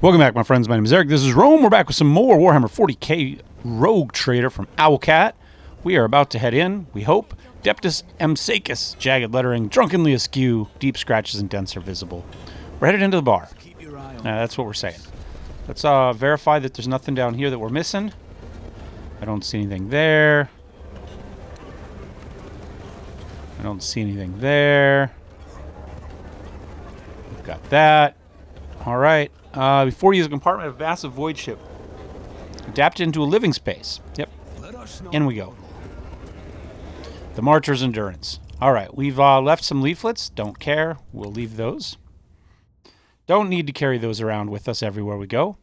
Welcome back, my friends. My name is Eric. This is Rome. We're back with some more Warhammer 40K Rogue Trader from Owlcat. We are about to head in, we hope. Deptus Emsakis, jagged lettering, drunkenly askew, deep scratches and dents are visible. We're headed into the bar. That's what we're saying. Let's verify that there's nothing down here that we're missing. I don't see anything there. I don't see anything there. We've got that. All right. Before you use a compartment of massive void ship. Adapted into a living space. Yep. In we go. The Martyr's Endurance. All right. We've left some leaflets. Don't care. We'll leave those. Don't need to carry those around with us everywhere we go.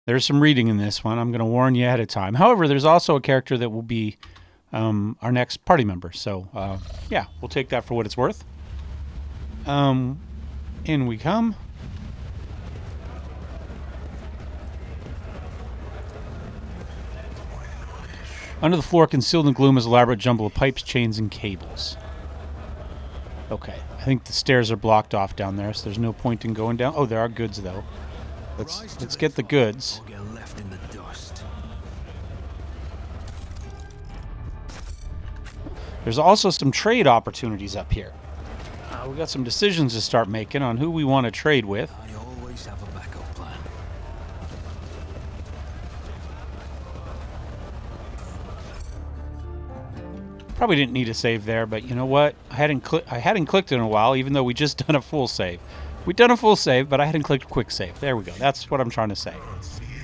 There's some reading in this one. I'm going to warn you ahead of time. However, there's also a character that will be our next party member. So, yeah, we'll take that for what it's worth. In we come. Under the floor, concealed in gloom, is an elaborate jumble of pipes, chains, and cables. Okay, I think the stairs are blocked off down there, so there's no point in going down. Oh, there are goods, though. Let's get the goods. There's also some trade opportunities up here. We got some decisions to start making on who we want to trade with. I always have a backup plan. Probably didn't need a save there, but you know what? I hadn't clicked in a while, even though we just done a full save. We've done a full save, but I hadn't clicked quick save. There we go. That's what I'm trying to say.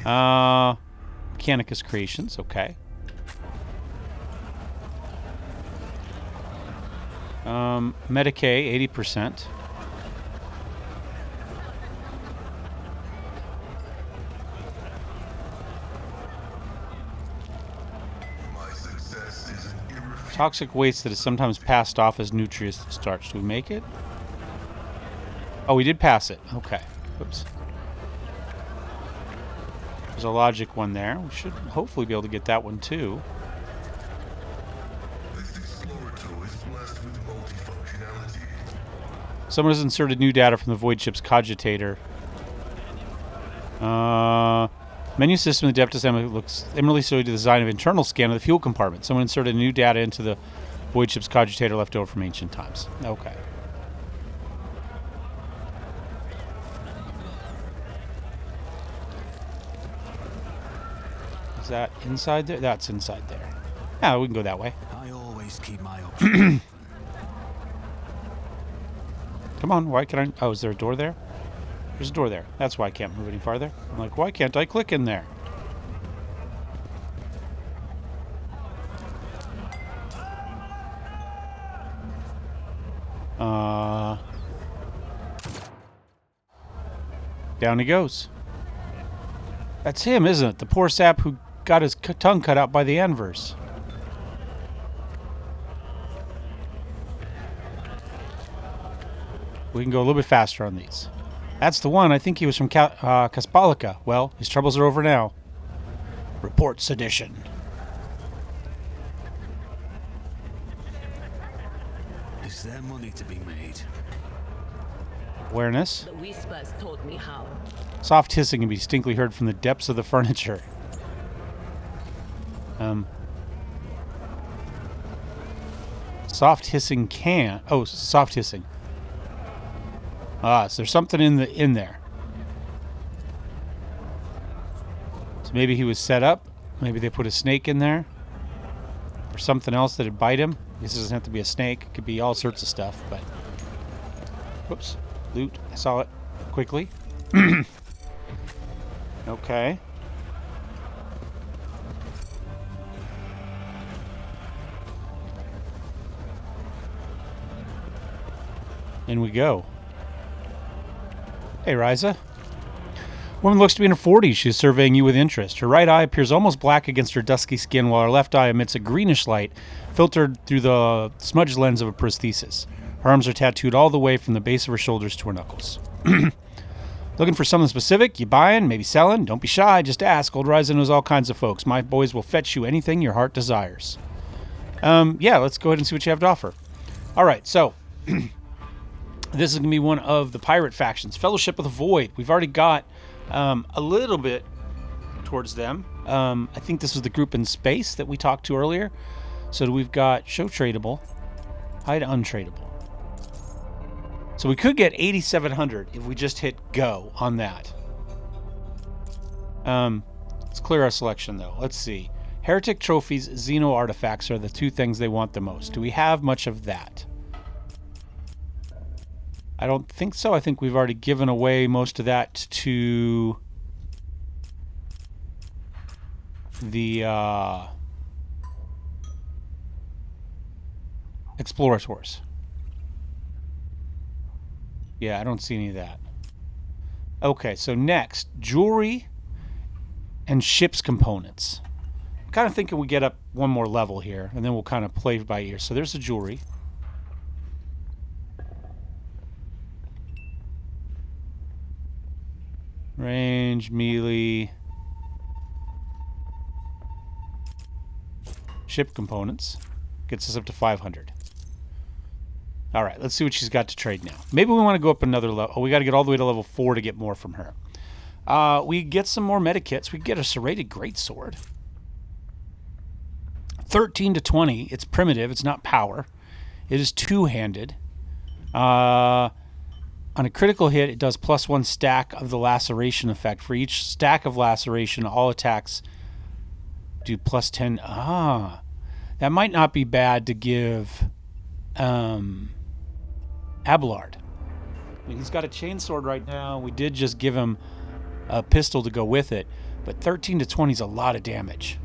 Mechanicus Creations, okay. Medicae, 80%. Toxic waste that is sometimes passed off as nutrient starch. Do we make it? Oh, we did pass it. Okay. Whoops. There's a logic one there. We should hopefully be able to get that one too. Someone has inserted new data from the void ship's cogitator. Menu system of the Deptus looks similarly to the design of internal scan of the fuel compartment. Someone inserted new data into the void ship's cogitator left over from ancient times. Okay. Is that inside there? That's inside there. Yeah, we can go that way. I always keep my options. Come on, why can I... Oh, is there a door there? There's a door there. That's why I can't move any farther. I'm like, why can't I click in there? Down he goes. That's him, isn't it? The poor sap who got his tongue cut out by the anvers. We can go a little bit faster on these. That's the one. I think he was from Kaspalika. Well, his troubles are over now. Report sedition. Is there money to be made? Awareness. The whispers told me how. Soft hissing can be distinctly heard from the depths of the furniture. Soft hissing can... Oh, soft hissing. So there's something in there. So maybe he was set up. Maybe they put a snake in there. Or something else that would bite him. This doesn't have to be a snake. It could be all sorts of stuff, but... Whoops. Loot. I saw it quickly. Okay. In we go. Hey, Ryza. Woman looks to be in her 40s. She's surveying you with interest. Her right eye appears almost black against her dusky skin, while her left eye emits a greenish light filtered through the smudged lens of a prosthesis. Her arms are tattooed all the way from the base of her shoulders to her knuckles. Looking for something specific? You buying? Maybe selling? Don't be shy. Just ask. Old Ryzen knows all kinds of folks. My boys will fetch you anything your heart desires. Yeah, let's go ahead and see what you have to offer. All right, so This is going to be one of the pirate factions. Fellowship of the Void. We've already got a little bit towards them. I think this was the group in space that we talked to earlier. So we've got show tradable, hide untradeable. So we could get 8,700 if we just hit go on that. Let's clear our selection though. Let's see. Heretic trophies, Xeno artifacts are the two things they want the most. Do we have much of that? I don't think so. I think we've already given away most of that to the explorators. Yeah, I don't see any of that. Okay, so next, jewelry and ship's components. I'm kind of thinking we get up one more level here, and then we'll kind of play by ear. So there's the jewelry. Range, melee, ship components. Gets us up to 500. All right, let's see what she's got to trade now. Maybe we want to go up another level. Oh, we got to get all the way to level 4 to get more from her. We get some more medikits. We get a serrated greatsword. 13 to 20. It's primitive. It's not power. It is two-handed. On a critical hit, it does +1 stack of the laceration effect. For each stack of laceration, all attacks do +10. Ah, that might not be bad to give Abelard. I mean, he's got a chainsword right now. We did just give him a pistol to go with it, but 13 to 20 is a lot of damage.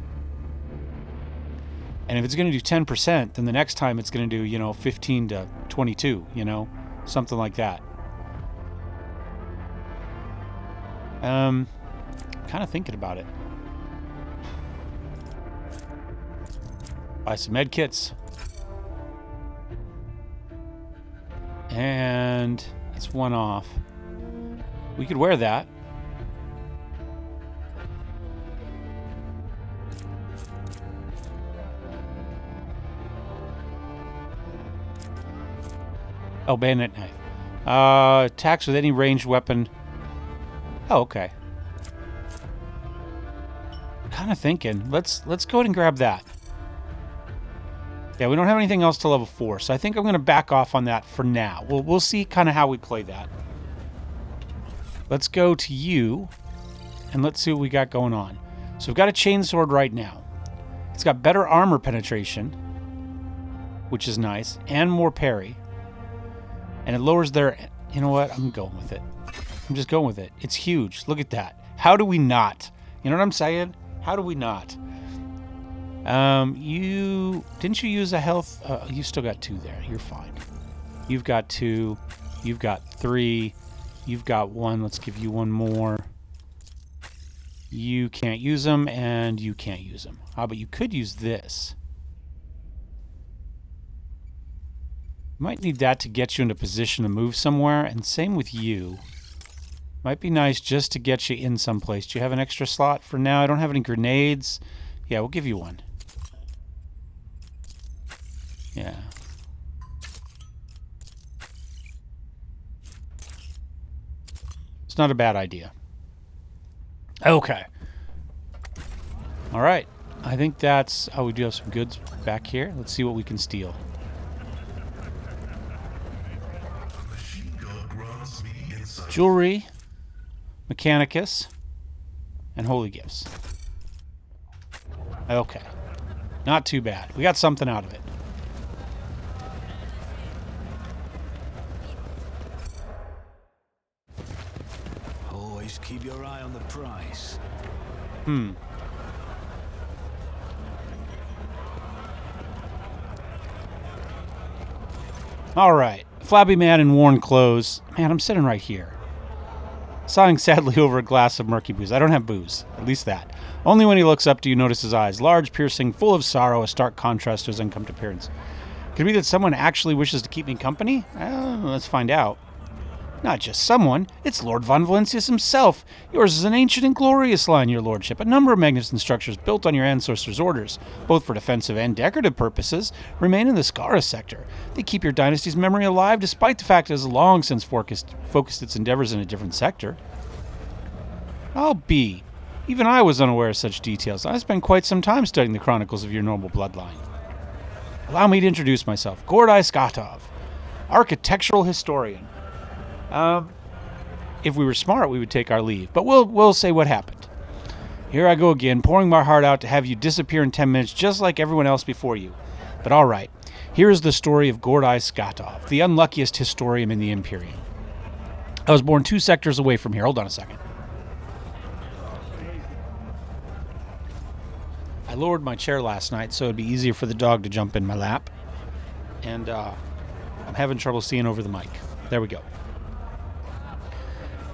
And if it's going to do 10%, then the next time it's going to do, 15 to 22, something like that. Kind of thinking about it. Buy some med kits. And that's one off. We could wear that. Oh, bayonet knife. Attacks with any ranged weapon. Oh, okay. Kind of thinking. Let's go ahead and grab that. Yeah, we don't have anything else to level 4, so I think I'm going to back off on that for now. We'll see kind of how we play that. Let's go to you, and let's see what we got going on. So we've got a chainsword right now. It's got better armor penetration, which is nice, and more parry. And it lowers their... You know what? I'm going with it. I'm just going with it. It's huge. Look at that. How do we not? You know what I'm saying? How do we not? Didn't you use a health? You still got 2 there. You're fine. You've got 2. You've got 3. You've got 1. Let's give you 1 more. You can't use them, and you can't use them. But you could use this. You might need that to get you in a position to move somewhere, and same with you. Might be nice just to get you in someplace. Do you have an extra slot for now? I don't have any grenades. Yeah, we'll give you 1. Yeah. It's not a bad idea. Okay. All right. I think that's... Oh, we do have some goods back here. Let's see what we can steal. Jewelry, Mechanicus, and holy gifts. Okay. Not too bad. We got something out of it. Always keep your eye on the price. All right. Flabby man in worn clothes. Man, I'm sitting right here. Sighing sadly over a glass of murky booze. I don't have booze. At least that. Only when he looks up do you notice his eyes. Large, piercing, full of sorrow, a stark contrast to his unkempt appearance. Could it be that someone actually wishes to keep me company? Let's find out. Not just someone, it's Lord von Valentius himself. Yours is an ancient and glorious line, your lordship. A number of magnificent structures built on your ancestors' orders, both for defensive and decorative purposes, remain in the Skara sector. They keep your dynasty's memory alive despite the fact it has long since focused its endeavors in a different sector. I'll be. Even I was unaware of such details. I spent quite some time studying the chronicles of your noble bloodline. Allow me to introduce myself. Gordai Skatov, architectural historian. If we were smart, we would take our leave. But we'll say what happened. Here I go again, pouring my heart out to have you disappear in 10 minutes just like everyone else before you. But all right, here is the story of Gordai Skatov, the unluckiest historian in the Imperium. I was born 2 sectors away from here. Hold on a second. I lowered my chair last night so it'd be easier for the dog to jump in my lap. And I'm having trouble seeing over the mic. There we go.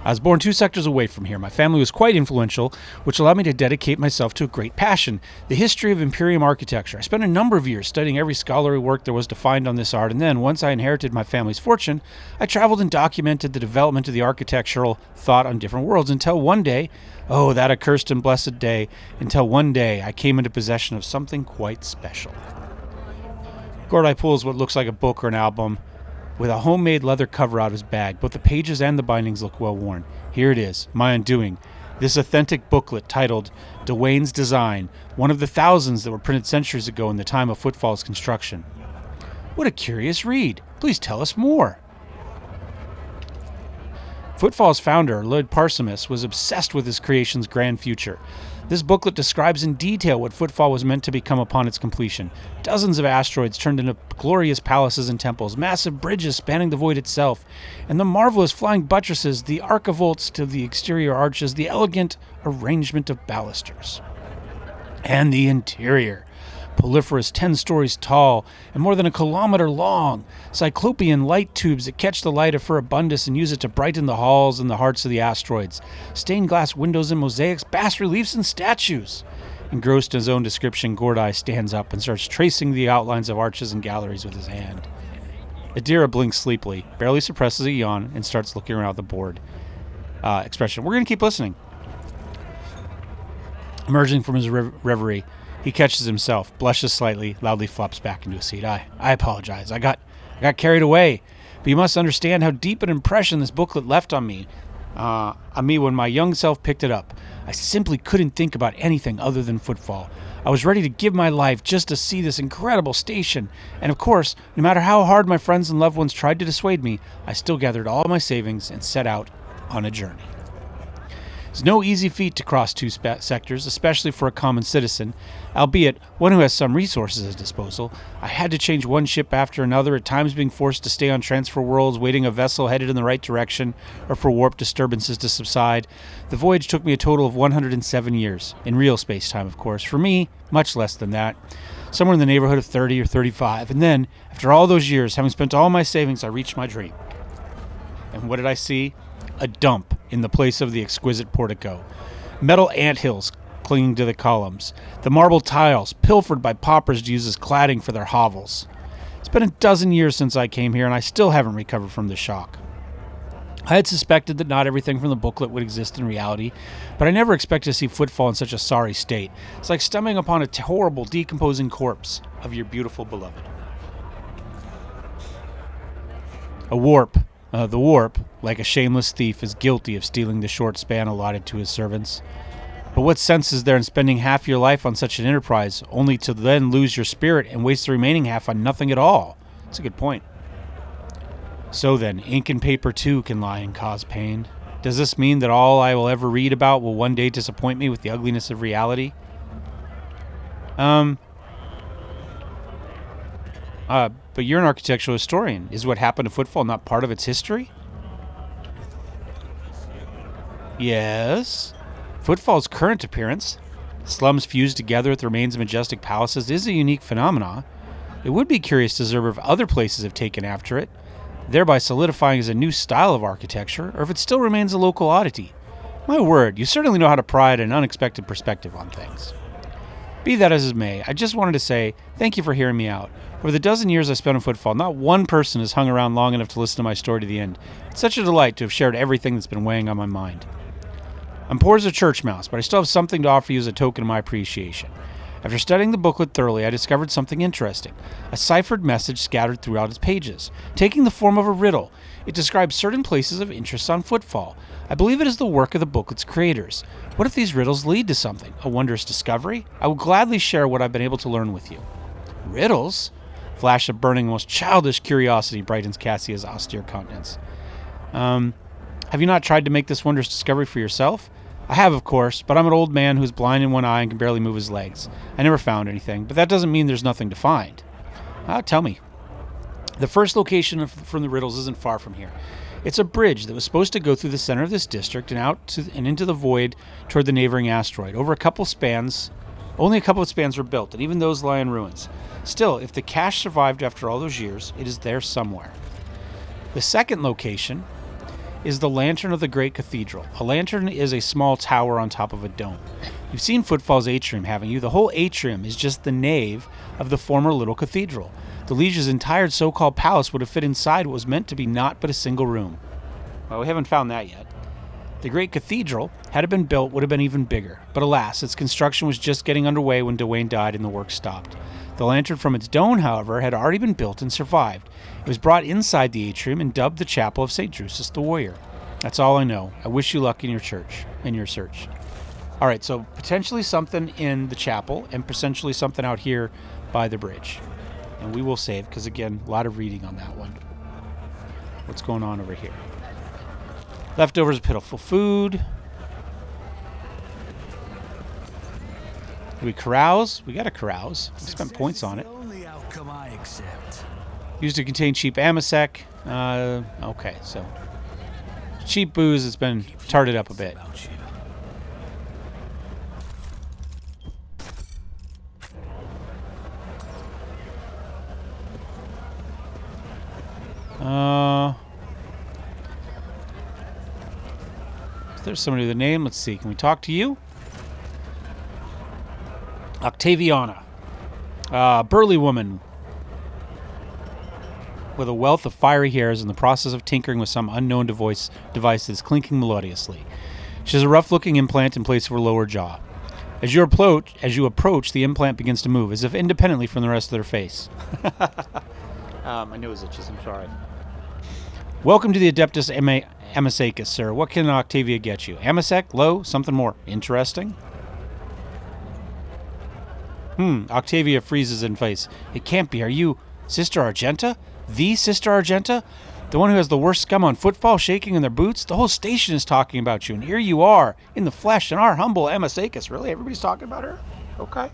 I was born 2 sectors away from here. My family was quite influential, which allowed me to dedicate myself to a great passion, the history of Imperium architecture. I spent a number of years studying every scholarly work there was to find on this art, and then, once I inherited my family's fortune, I traveled and documented the development of the architectural thought on different worlds until one day, oh, that accursed and blessed day, until one day I came into possession of something quite special. Gordai pulls what looks like a book or an album with a homemade leather cover out of his bag. Both the pages and the bindings look well worn. Here it is, my undoing. This authentic booklet titled Dwayne's Design, one of the thousands that were printed centuries ago in the time of Footfall's construction. What a curious read. Please tell us more. Footfall's founder, Lloyd Parsimus, was obsessed with his creation's grand future. This booklet describes in detail what Footfall was meant to become upon its completion. Dozens of asteroids turned into glorious palaces and temples, massive bridges spanning the void itself, and the marvelous flying buttresses, the archivolts to the exterior arches, the elegant arrangement of balusters. And the interior. Proliferous 10 stories tall and more than a kilometer long, cyclopean light tubes that catch the light of for abundance and use it to brighten the halls and the hearts of the asteroids, stained glass windows and mosaics, bas reliefs and statues. Engrossed in his own description, Gordai stands up and starts tracing the outlines of arches and galleries with his hand. Adira blinks sleepily, barely suppresses a yawn, and starts looking around the board. Expression. We're going to keep listening. Emerging from his reverie, he catches himself, blushes slightly, loudly flops back into a seat. I apologize. I got carried away. But you must understand how deep an impression this booklet left on me when my young self picked it up. I simply couldn't think about anything other than Footfall. I was ready to give my life just to see this incredible station. And of course, no matter how hard my friends and loved ones tried to dissuade me, I still gathered all my savings and set out on a journey. It's no easy feat to cross 2 sectors, especially for a common citizen, albeit one who has some resources at disposal. I had to change one ship after another, at times being forced to stay on transfer worlds, waiting a vessel headed in the right direction, or for warp disturbances to subside. The voyage took me a total of 107 years, in real space-time, of course. For me, much less than that, somewhere in the neighborhood of 30 or 35. And then, after all those years, having spent all my savings, I reached my dream. And what did I see? A dump in the place of the exquisite portico. Metal anthills clinging to the columns. The marble tiles pilfered by paupers to use as cladding for their hovels. It's been a dozen years since I came here, and I still haven't recovered from the shock. I had suspected that not everything from the booklet would exist in reality, but I never expected to see Footfall in such a sorry state. It's like stumbling upon a horrible, decomposing corpse of your beautiful beloved. The warp, like a shameless thief, is guilty of stealing the short span allotted to his servants. But what sense is there in spending half your life on such an enterprise, only to then lose your spirit and waste the remaining half on nothing at all? That's a good point. So then, ink and paper too can lie and cause pain. Does this mean that all I will ever read about will one day disappoint me with the ugliness of reality? But you're an architectural historian. Is what happened to Footfall not part of its history? Yes. Footfall's current appearance, slums fused together with the remains of majestic palaces, is a unique phenomenon. It would be curious to observe if other places have taken after it, thereby solidifying as a new style of architecture, or if it still remains a local oddity. My word, you certainly know how to provide an unexpected perspective on things. Be that as it may, I just wanted to say thank you for hearing me out. Over the dozen years I spent on Footfall, not one person has hung around long enough to listen to my story to the end. It's such a delight to have shared everything that's been weighing on my mind. I'm poor as a church mouse, but I still have something to offer you as a token of my appreciation. After studying the booklet thoroughly, I discovered something interesting. A ciphered message scattered throughout its pages, taking the form of a riddle. It describes certain places of interest on Footfall. I believe it is the work of the booklet's creators. What if these riddles lead to something? A wondrous discovery? I will gladly share what I've been able to learn with you. Riddles? Flash of burning, most childish curiosity brightens Cassia's austere countenance. Have you not tried to make this wondrous discovery for yourself? I have, of course, but I'm an old man who's blind in one eye and can barely move his legs. I never found anything, but that doesn't mean there's nothing to find. Tell me. The first location from the riddles isn't far from here. It's a bridge that was supposed to go through the center of this district and out and into the void toward the neighboring asteroid. Only a couple of spans were built, and even those lie in ruins. Still, if the cache survived after all those years, it is there somewhere. The second location is the Lantern of the Great Cathedral. A lantern is a small tower on top of a dome. You've seen Footfall's atrium, haven't you? The whole atrium is just the nave of the former little cathedral. The Liege's entire so-called palace would have fit inside what was meant to be naught but a single room. Well, we haven't found that yet. The Great Cathedral, had it been built, would have been even bigger. But alas, its construction was just getting underway when Dwayne died and the work stopped. The lantern from its dome, however, had already been built and survived. It was brought inside the atrium and dubbed the Chapel of St. Drusus the Warrior. That's all I know. I wish you luck in your search. All right, so potentially something in the chapel and potentially something out here by the bridge. And we will save, because again, a lot of reading on that one. What's going on over here? Leftovers of pitiful food. Do we carouse? We got to carouse. We spent points on it. Used to contain cheap Amasec. Okay, so cheap booze has been tarted up a bit. Is there somebody with a name? Let's see. Can we talk to you? Octaviana. Burly woman with a wealth of fiery hairs in the process of tinkering with some unknown device that is clinking melodiously. She has a rough-looking implant in place of her lower jaw. As you approach, the implant begins to move, as if independently from the rest of their face. My nose itches, I'm sorry. Welcome to the Adeptus Amasecus, sir. What can Octavia get you? Amasec? Low? Something more interesting? Octavia freezes in face. It can't be. Are you Sister Argenta? The Sister Argenta? The one who has the worst scum on Footfall shaking in their boots? The whole station is talking about you, and here you are, in the flesh, in our humble Amasecus. Really? Everybody's talking about her? Okay.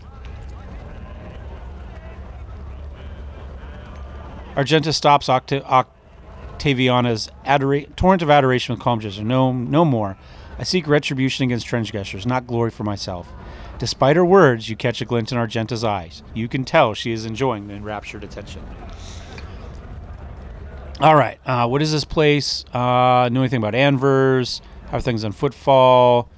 Argenta stops Octaviana's torrent of adoration with calm gesture. No more. I seek retribution against transgressors, not glory for myself. Despite her words, you catch a glint in Argenta's eyes. You can tell she is enjoying the enraptured attention. All right. What is this place? Know anything about Anvers? How are things on Footfall?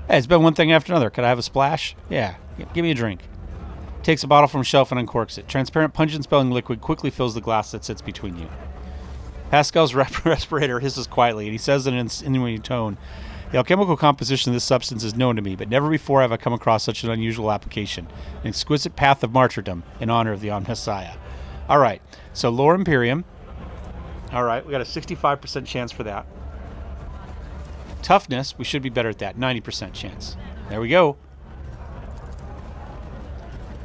Hey, it's been one thing after another. Could I have a splash? Yeah. Give me a drink. Takes a bottle from a shelf and uncorks it. Transparent, pungent-smelling liquid quickly fills the glass that sits between you. Pascal's respirator hisses quietly, and he says in an insinuating tone, "The alchemical composition of this substance is known to me, but never before have I come across such an unusual application. An exquisite path of martyrdom in honor of the Messiah." All right, so Lore Imperium. All right, we got a 65% chance for that. Toughness, we should be better at that. 90% chance. There we go.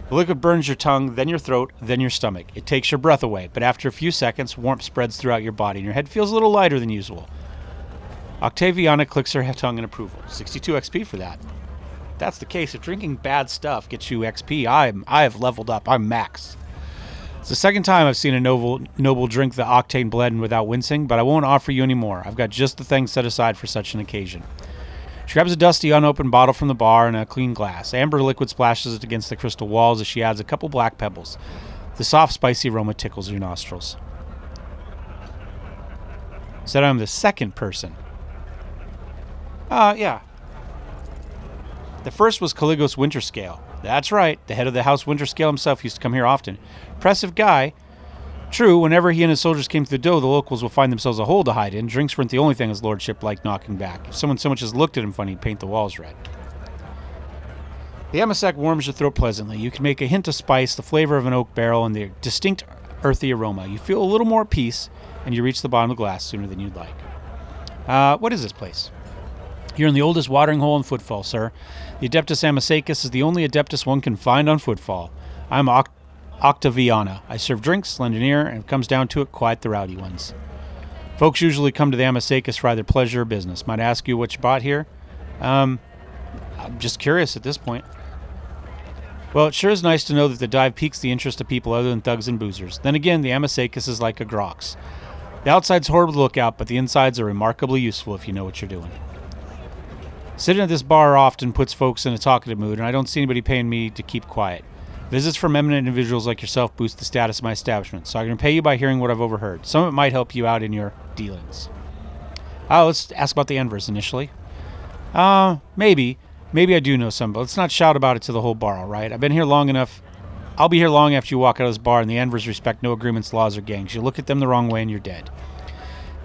The liquid burns your tongue, then your throat, then your stomach. It takes your breath away, but after a few seconds, warmth spreads throughout your body, and your head feels a little lighter than usual. Octaviana clicks her tongue in approval. 62 XP for that. If that's the case. If drinking bad stuff gets you XP, I have leveled up. I'm max. It's the second time I've seen a noble drink the octane blend without wincing, but I won't offer you any more. I've got just the thing set aside for such an occasion. She grabs a dusty, unopened bottle from the bar and a clean glass. Amber liquid splashes it against the crystal walls as she adds a couple black pebbles. The soft, spicy aroma tickles your nostrils. Said I'm the second person. Yeah. The first was Caligos Winterscale. That's right, the head of the House Winterscale himself used to come here often. Impressive guy. True, whenever he and his soldiers came to the dough, the locals will find themselves a hole to hide in. Drinks weren't the only thing his lordship liked knocking back. If someone so much as looked at him funny, he'd paint the walls red. The Amasac warms your throat pleasantly. You can make a hint of spice, the flavor of an oak barrel, and the distinct earthy aroma. You feel a little more at peace, and you reach the bottom of the glass sooner than you'd like. What is this place? You're in the oldest watering hole in Footfall, sir. The Adeptus Amasacus is the only Adeptus one can find on Footfall. I'm Octaviana. I serve drinks, lend an ear, and if it comes down to it, quiet the rowdy ones. Folks usually come to the Amasacus for either pleasure or business. Might I ask you what you bought here? I'm just curious at this point. Well, it sure is nice to know that the dive piques the interest of people other than thugs and boozers. Then again, the Amasacus is like a Grox. The outside's horrible to look at, but the insides are remarkably useful if you know what you're doing. Sitting at this bar often puts folks in a talkative mood, and I don't see anybody paying me to keep quiet. Visits from eminent individuals like yourself boost the status of my establishment, so I can pay you by hearing what I've overheard. Some of it might help you out in your dealings. Let's ask about the Anvers initially. Maybe. Maybe I do know some, but let's not shout about it to the whole bar, all right? I've been here long enough. I'll be here long after you walk out of this bar, and the Anvers respect no agreements, laws, or gangs. You look at them the wrong way, and you're dead.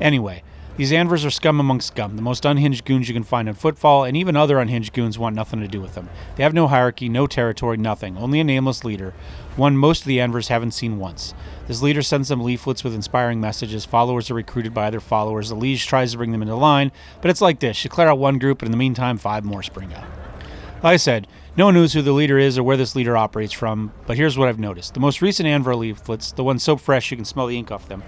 Anyway, these Anvers are scum amongst scum, the most unhinged goons you can find on Footfall, and even other unhinged goons want nothing to do with them. They have no hierarchy, no territory, nothing. Only a nameless leader, one most of the Anvers haven't seen once. This leader sends them leaflets with inspiring messages. Followers are recruited by other followers. The liege tries to bring them into line, but it's like this. You clear out one group, and in the meantime, 5 more spring up. Like I said, no one knows who the leader is or where this leader operates from, but here's what I've noticed. The most recent Anver leaflets, the ones so fresh you can smell the ink off them,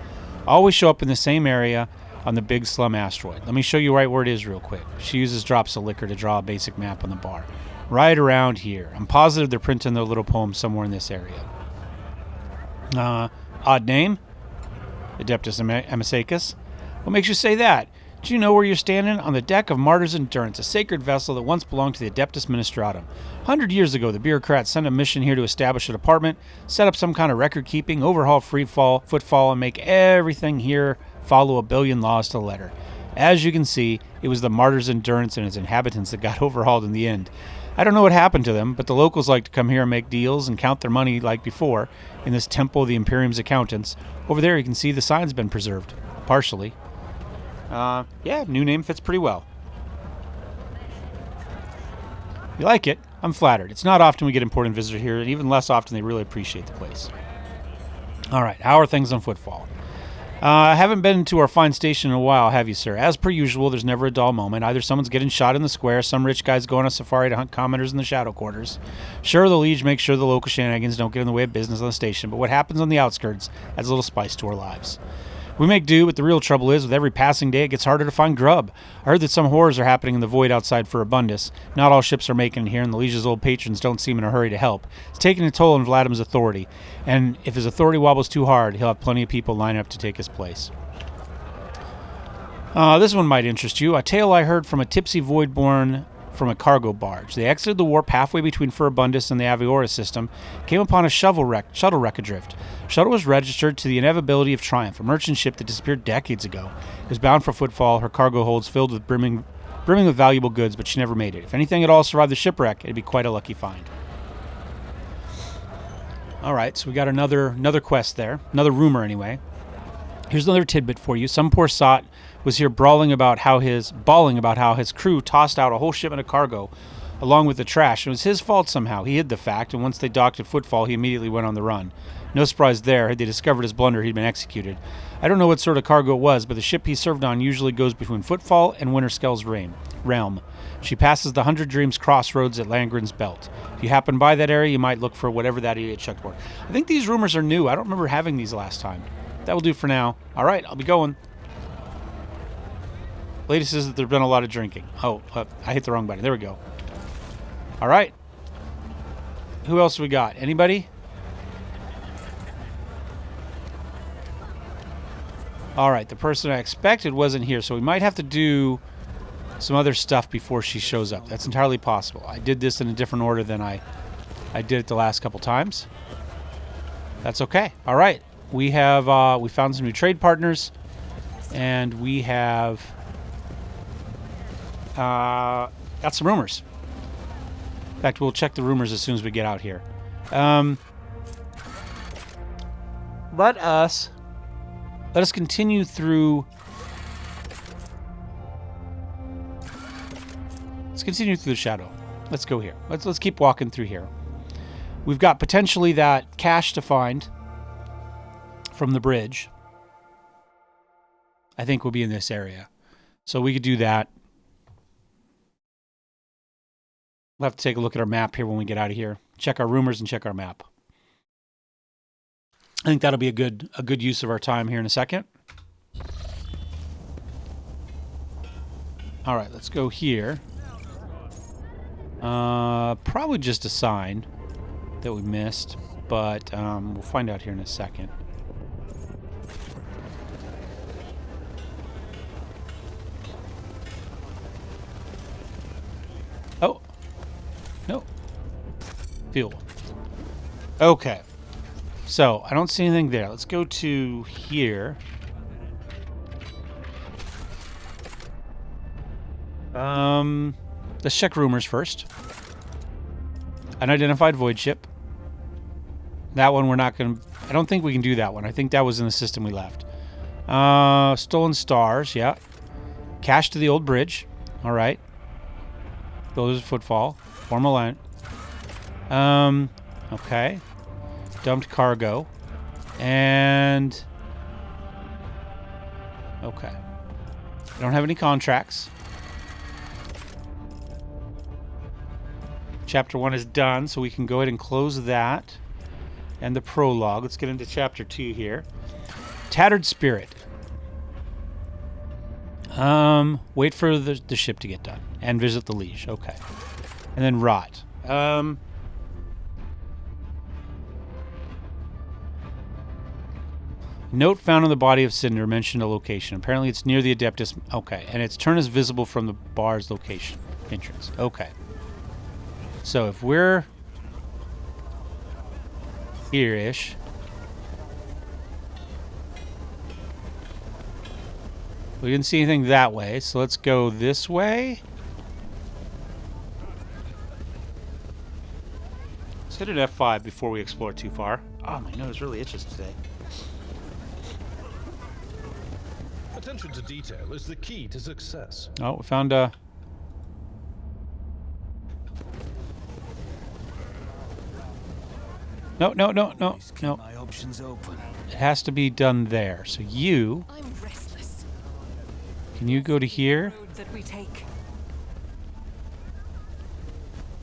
always show up in the same area on the Big Slum asteroid. Let me show you right where it is real quick. She uses drops of liquor to draw a basic map on the bar. Right around here. I'm positive they're printing their little poem somewhere in this area. Odd name? Adeptus Amasacus. What makes you say that? Do you know where you're standing? On the deck of Martyr's Endurance, a sacred vessel that once belonged to the Adeptus Ministratum. 100 years ago, the bureaucrats sent a mission here to establish a department, set up some kind of record-keeping, overhaul Footfall, and make everything here follow a billion laws to the letter. As you can see, it was the Martyr's Endurance and its inhabitants that got overhauled in the end. I don't know what happened to them, but the locals like to come here and make deals and count their money like before, in this temple of the Imperium's accountants. Over there you can see the sign's been preserved, partially. Yeah, new name fits pretty well. You like it? I'm flattered. It's not often we get important visitors here, and even less often they really appreciate the place. Alright, how are things on Footfall? I haven't been to our fine station in a while, have you, sir? As per usual, there's never a dull moment. Either someone's getting shot in the square, some rich guy's going on a safari to hunt commoners in the shadow quarters. Sure, the liege makes sure the local shenanigans don't get in the way of business on the station, but what happens on the outskirts adds a little spice to our lives. We make do, but the real trouble is, with every passing day, it gets harder to find grub. I heard that some horrors are happening in the void outside for Abundus. Not all ships are making it here, and the Liege's old patrons don't seem in a hurry to help. It's taking a toll on Vladim's authority, and if his authority wobbles too hard, he'll have plenty of people line up to take his place. This one might interest you. A tale I heard from a tipsy voidborn from a cargo barge. They exited the warp halfway between Furabundus and the Aviora system, came upon a shuttle wreck adrift. Shuttle was registered to the inevitability of Triumph, a merchant ship that disappeared decades ago. It was bound for Footfall, her cargo holds filled with brimming with valuable goods, but she never made it. If anything at all survived the shipwreck, it'd be quite a lucky find. Alright, so we got another quest there. Another rumor, anyway. Here's another tidbit for you. Some poor sot was here bawling about how his crew tossed out a whole shipment of cargo along with the trash. It was his fault somehow. He hid the fact, and once they docked at Footfall, he immediately went on the run. No surprise there. Had they discovered his blunder, he'd been executed. I don't know what sort of cargo it was, but the ship he served on usually goes between Footfall and Winterscale's realm. She passes the 100 Dreams crossroads at Langren's Belt. If you happen by that area, you might look for whatever that idiot checked for. I think these rumors are new. I don't remember having these last time. That will do for now. All right, I'll be going. Latest is that there's been a lot of drinking. Oh, I hit the wrong button. There we go. All right. Who else we got? Anybody? All right, the person I expected wasn't here, so we might have to do some other stuff before she shows up. That's entirely possible. I did this in a different order than I did it the last couple times. That's okay. All right. We have we found some new trade partners, and we have got some rumors. In fact, we'll check the rumors as soon as we get out here. Let us continue through. Let's continue through the shadow. Let's go here. Let's keep walking through here. We've got potentially that cache to find from the bridge. I think we'll be in this area. So we could do that. We'll have to take a look at our map here when we get out of here. Check our rumors and check our map. I think that'll be a good use of our time here in a second. All right, let's go here. Probably just a sign that we missed, but we'll find out here in a second. Oh. No. Fuel. Okay. So, I don't see anything there. Let's go to here. Let's check rumors first. Unidentified void ship. That one we're not going to... I don't think we can do that one. I think that was in the system we left. Stolen stars, yeah. Cache to the old bridge. All right. Builder's footfall. Formal line. Okay. Dumped cargo. And... okay. I don't have any contracts. Chapter 1 is done, so we can go ahead and close that. And the prologue. Let's get into Chapter 2 here. Tattered Spirit. Wait for the ship to get done. And visit the Liege. Okay. And then Rot. Note found on the body of Cinder mentioned a location. Apparently it's near the Adeptus. Okay. And its turn is visible from the bar's location. Entrance. Okay. So if we're here-ish. We didn't see anything that way, so let's go this way. Let's hit an F5 before we explore too far. Oh, my nose really itches today. Attention to detail is the key to success. Oh, we found a... No. My options open. It has to be done there. So you... I'm restless. Can you go to here? Road that we take.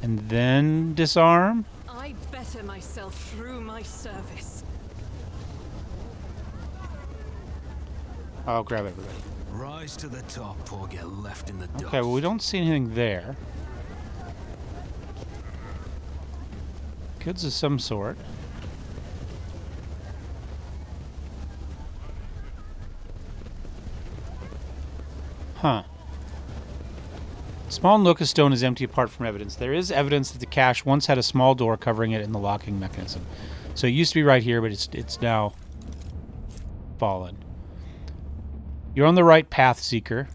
And then disarm? I better myself through my service. I'll grab everybody. Rise to the top or get left in the dust. Okay, well, we don't see anything there. Goods of some sort. Huh. Small nook of stone is empty apart from evidence. There is evidence that the cache once had a small door covering it in the locking mechanism. So it used to be right here, but it's now fallen. You're on the right path, Seeker.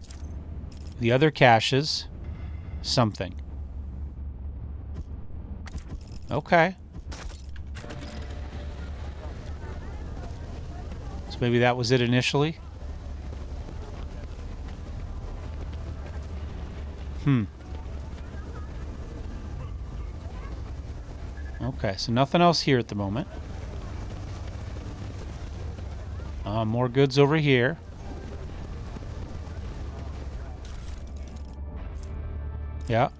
The other caches, something. Okay. So maybe that was it initially? Okay, so nothing else here at the moment. More goods over here. Yeah.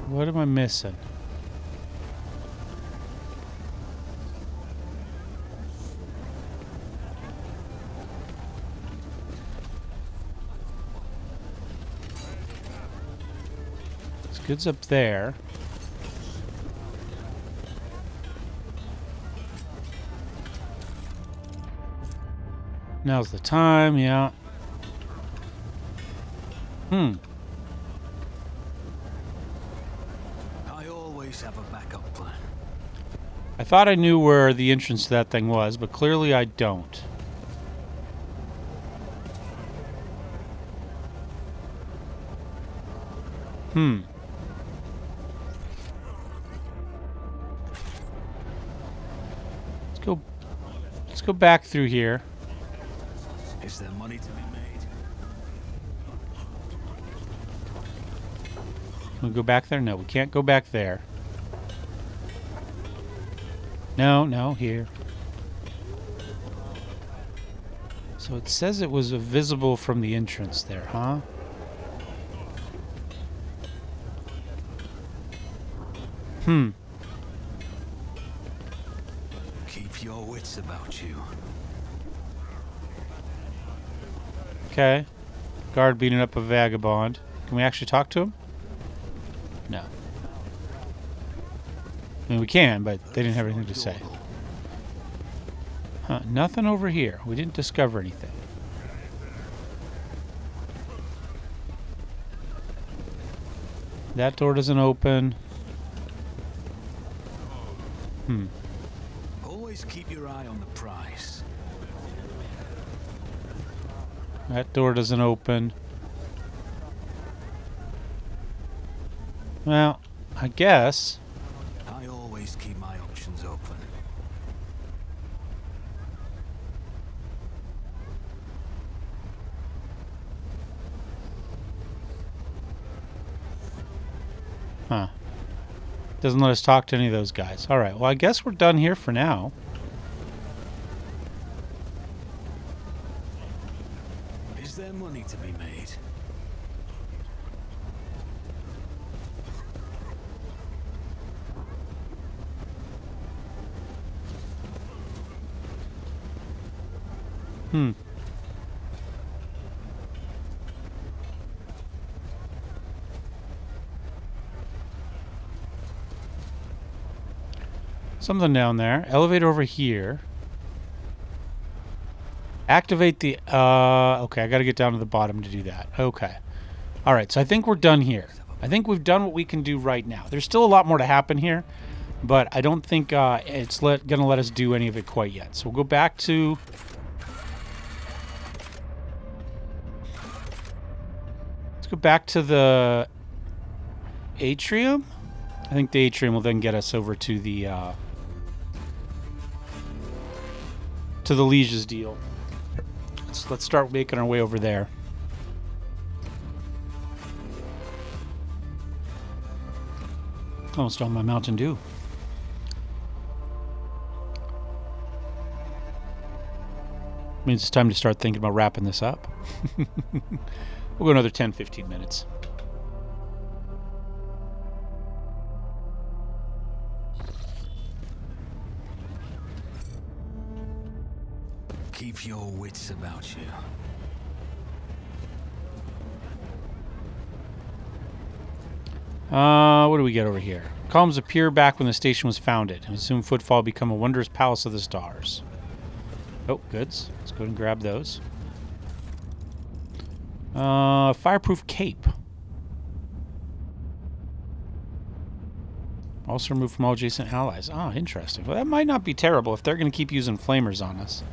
What am I missing? There's goods up there. Now's the time, yeah. I always have a backup plan. I thought I knew where the entrance to that thing was, but clearly I don't. Let's go back through here. Is there money to be made? Can we go back there? No, we can't go back there. No, here. So it says it was visible from the entrance there, huh? Keep your wits about you. Okay. Guard beating up a vagabond. Can we actually talk to him? No. I mean, we can, but they didn't have anything to say. Huh, nothing over here. We didn't discover anything. That door doesn't open. Always keep your eye on the prize. That door doesn't open. Well, I guess. I always keep my options open. Huh. Doesn't let us talk to any of those guys. Alright, well I guess we're done here for now. Is there money to be made? Something down there. Elevator over here. Activate the... okay, I gotta get down to the bottom to do that. Okay. Alright, so I think we're done here. I think we've done what we can do right now. There's still a lot more to happen here, but I don't think it's gonna let us do any of it quite yet. So we'll go back to... Let's go back to the atrium. I think the atrium will then get us over to the Liege's deal. Let's start making our way over there. Almost on my Mountain Dew. Means it's time to start thinking about wrapping this up. We'll go another 10-15 minutes. Keep your wits about you. What do we get over here? Columns appear back when the station was founded. And assume footfall become a wondrous palace of the stars. Oh, goods. Let's go and grab those. Fireproof cape. Also removed from all adjacent allies. Ah, interesting. Well, that might not be terrible if they're going to keep using flamers on us.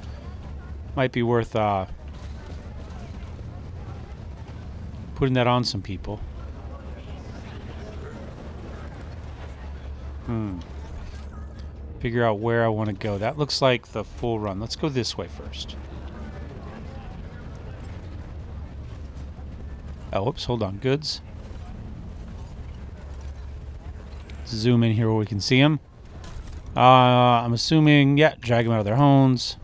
Might be worth putting that on some people. Figure out where I want to go. That looks like the full run. Let's go this way first. Oh, whoops, hold on. Goods. Zoom in here where we can see them. I'm assuming, yeah, drag them out of their homes.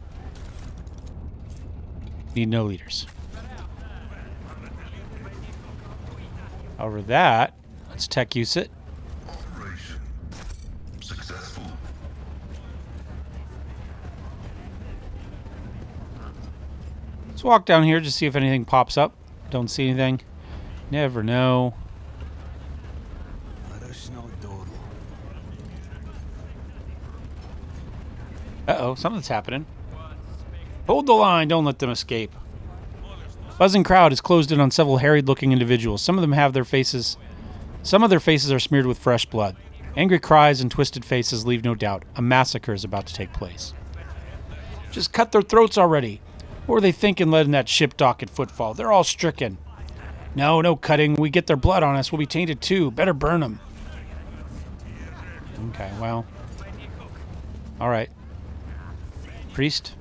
Need no leaders. Over that, let's tech use it. Operation successful. Let's walk down here just see if anything pops up. Don't see anything. Never know. Let us know, Doodle. Uh-oh, something's happening. Hold the line, don't let them escape. Buzzing crowd has closed in on several harried-looking individuals. Some of their faces are smeared with fresh blood. Angry cries and twisted faces leave no doubt. A massacre is about to take place. Just cut their throats already. What were they thinking letting that ship dock at footfall? They're all stricken. No, no cutting. We get their blood on us. We'll be tainted too. Better burn them. Okay, well. All right. Priest?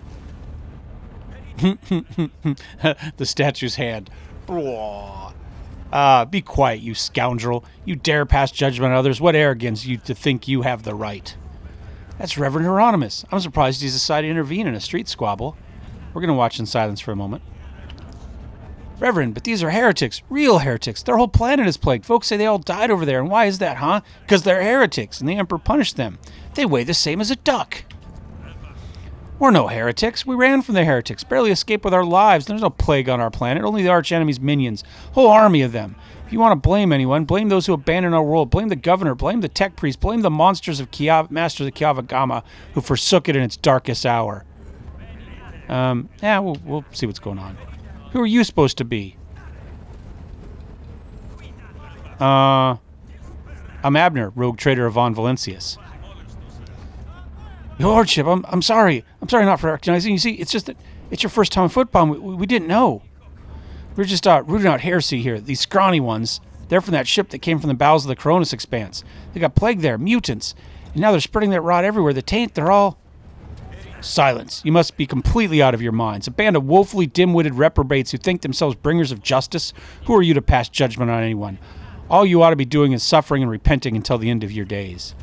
The statue's hand. Be quiet, you scoundrel. You dare pass judgment on others. What arrogance you to think you have the right. That's Reverend Hieronymus. I'm surprised he's decided to intervene in a street squabble. We're going to watch in silence for a moment. Reverend, but these are heretics. Real heretics. Their whole planet is plagued. Folks say they all died over there. And why is that, huh? Because they're heretics, and the Emperor punished them. They weigh the same as a duck. We're no heretics. We ran from the heretics. Barely escaped with our lives. There's no plague on our planet. Only the arch-enemy's minions. Whole army of them. If you want to blame anyone, blame those who abandoned our world. Blame the governor. Blame the tech priest. Blame the monsters of masters of Kiavagama who forsook it in its darkest hour. Yeah, we'll see what's going on. Who are you supposed to be? I'm Abner, rogue trader of Von Valencius. Your Lordship, I'm sorry. I'm sorry not for recognizing. You see, it's just that it's your first time in football. We didn't know. We're just rooting out heresy here. These scrawny ones, they're from that ship that came from the bowels of the Coronis Expanse. They got plagued there, mutants. And now they're spreading that rot everywhere. The taint, they're all... Silence. You must be completely out of your minds. A band of woefully dim-witted reprobates who think themselves bringers of justice. Who are you to pass judgment on anyone? All you ought to be doing is suffering and repenting until the end of your days.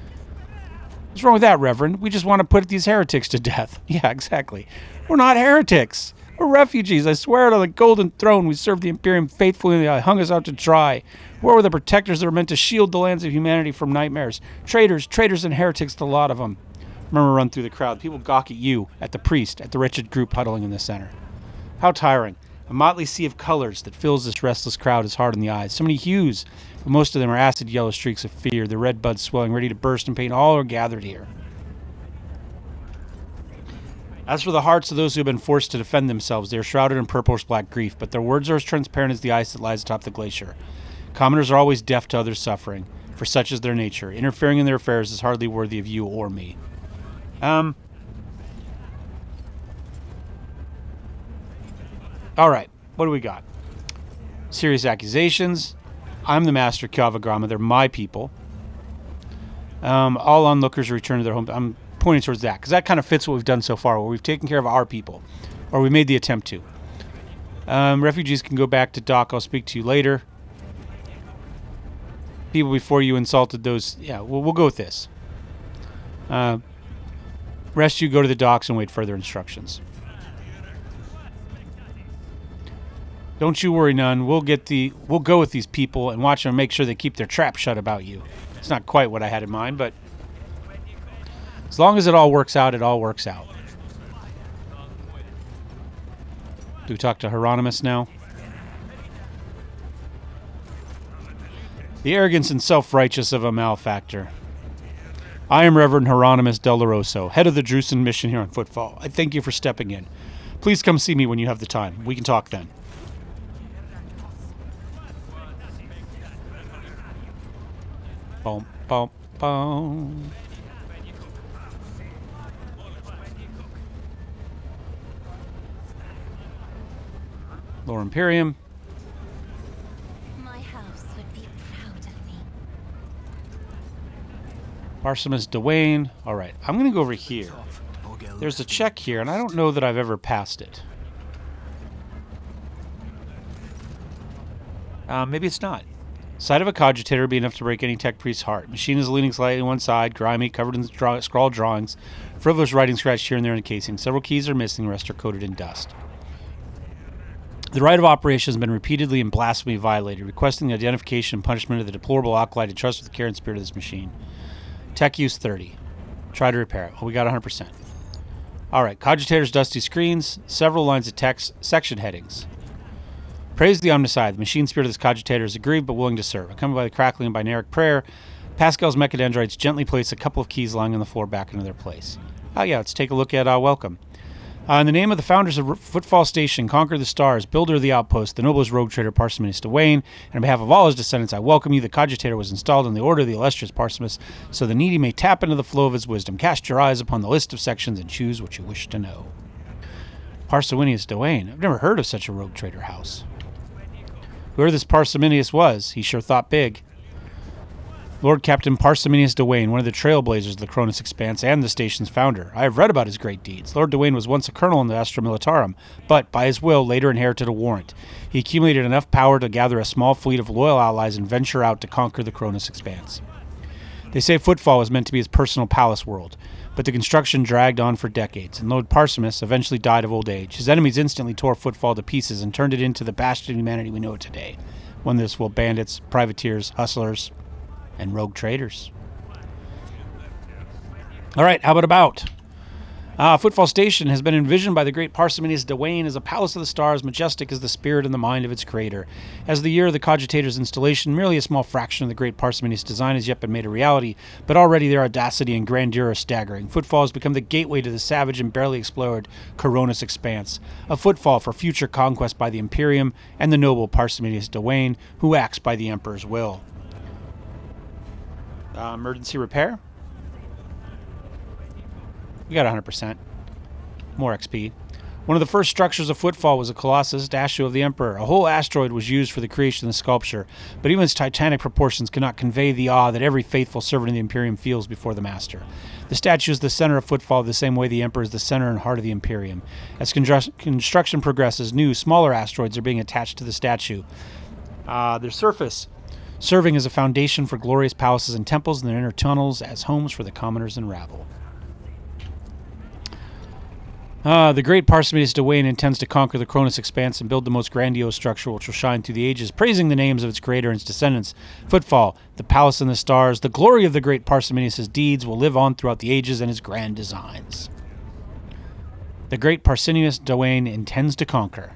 What's wrong with that, Reverend? We just want to put these heretics to death. Yeah, exactly. We're not heretics. We're refugees. I swear it on the golden throne. We served the Imperium faithfully and they hung us out to dry. Where were the protectors that were meant to shield the lands of humanity from nightmares? Traitors and heretics, the lot of them. Murmur run through the crowd. People gawk at you, at the priest, at the wretched group huddling in the center. How tiring. A motley sea of colors that fills this restless crowd is hard in the eyes. So many hues, but most of them are acid yellow streaks of fear, the red buds swelling, ready to burst in pain. All are gathered here. As for the hearts of those who have been forced to defend themselves, they are shrouded in purplish-black grief, but their words are as transparent as the ice that lies atop the glacier. Commoners are always deaf to others' suffering, for such is their nature. Interfering in their affairs is hardly worthy of you or me. Alright, what do we got? Serious accusations. I'm the master of Kiavagrama. They're my people. All onlookers return to their home. I'm pointing towards that, because that kind of fits what we've done so far, where we've taken care of our people. Or we made the attempt to. Refugees can go back to dock. I'll speak to you later. People before you insulted those... Yeah, we'll go with this. Rest you go to the docks and wait further instructions. Don't you worry none. We'll go with these people and watch them and make sure they keep their trap shut about you. It's not quite what I had in mind, but as long as it all works out, it all works out. Do we talk to Hieronymus now? The arrogance and self-righteous of a malefactor. I am Reverend Hieronymus Del Rosso, head of the Drusen mission here on Footfall. I thank you for stepping in. Please come see me when you have the time. We can talk then. Boom, boom, boom. Lord Imperium. My house would be proud of me. Barsamus Dwayne. All right, I'm going to go over here. There's a check here, and I don't know that I've ever passed it. Maybe it's not. Sight of a cogitator would be enough to break any tech priest's heart. Machine is leaning slightly on one side, grimy, covered in scrawled drawings. Frivolous writing scratched here and there in the casing. Several keys are missing, the rest are coated in dust. The right of operation has been repeatedly and blasphemy violated, requesting the identification and punishment of the deplorable acolyte entrusted with the care and spirit of this machine. Tech use 30. Try to repair it. Oh, we got 100%. Alright, cogitator's dusty screens, several lines of text, section headings. Praise the Omnicide. The machine spirit of this cogitator is aggrieved but willing to serve. Accompanied by the crackling of binaric prayer, Pascal's mechadendrites gently place a couple of keys lying on the floor back into their place. Oh yeah, let's take a look at welcome. In the name of the founders of Footfall Station, Conquer the Stars, builder of the outpost, the noblest rogue trader Parsimus Dwayne, and on behalf of all his descendants, I welcome you. The cogitator was installed in the order of the illustrious Parsimus, so the needy may tap into the flow of his wisdom. Cast your eyes upon the list of sections and choose what you wish to know. Parsiwinius Dwayne. I've never heard of such a rogue trader house. Whoever this Parsimonius was, he sure thought big. Lord Captain Parsimonius Dwayne, one of the trailblazers of the Cronus Expanse and the station's founder. I have read about his great deeds. Lord Dwayne was once a colonel in the Astra Militarum, but, by his will, later inherited a warrant. He accumulated enough power to gather a small fleet of loyal allies and venture out to conquer the Cronus Expanse. They say Footfall was meant to be his personal palace world, but the construction dragged on for decades, and Lord Parsimus eventually died of old age. His enemies instantly tore Footfall to pieces and turned it into the bastion of humanity we know it today. One that's full of bandits, privateers, hustlers, and rogue traders. All right, how about? Footfall Station has been envisioned by the great Parsimonius Dwayne as a palace of the stars, majestic as the spirit and the mind of its creator. As the year of the cogitator's installation, merely a small fraction of the great Parsimonius design has yet been made a reality, but already their audacity and grandeur are staggering. Footfall has become the gateway to the savage and barely explored Cronus Expanse, a footfall for future conquest by the Imperium and the noble Parsimonius Dwayne, who acts by the Emperor's will. Emergency repair. We got 100%. More XP. One of the first structures of Footfall was a Colossus, statue of the Emperor. A whole asteroid was used for the creation of the sculpture, but even its titanic proportions cannot convey the awe that every faithful servant of the Imperium feels before the Master. The statue is the center of Footfall the same way the Emperor is the center and heart of the Imperium. As construction progresses, new, smaller asteroids are being attached to the statue. Their surface serving as a foundation for glorious palaces and temples and their inner tunnels as homes for the commoners and rabble. The great Parsimonius Dwayne intends to conquer the Cronus Expanse and build the most grandiose structure which will shine through the ages, praising the names of its creator and its descendants. Footfall, the palace in the stars, the glory of the great Parsimonius' deeds will live on throughout the ages and his grand designs. The great Parsimonius Dwayne intends to conquer.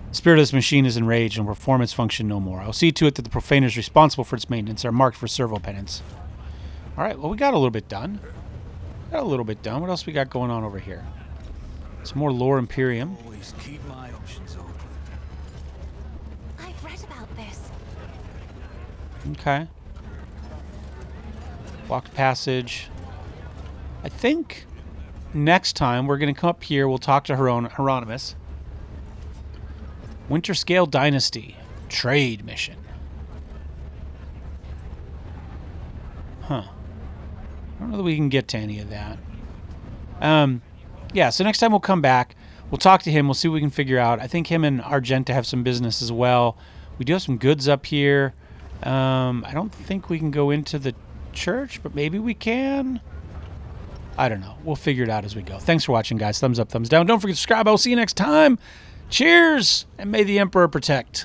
The spirit of this machine is enraged and will perform its function no more. I'll see to it that the profaners responsible for its maintenance are marked for servo penance. Alright, well, we got a little bit done. What else we got going on over here? Some more lore Imperium. Always keep my options open. I've read about this. Okay. Blocked passage. I think next time we're going to come up here. We'll talk to Hieronymus. Winter Scale Dynasty. Trade mission. Huh. I don't know that we can get to any of that. Yeah, so next time we'll come back. We'll talk to him. We'll see what we can figure out. I think him and Argenta have some business as well. We do have some goods up here. I don't think we can go into the church, but maybe we can. I don't know. We'll figure it out as we go. Thanks for watching, guys. Thumbs up, thumbs down. Don't forget to subscribe. I'll see you next time. Cheers, and may the Emperor protect.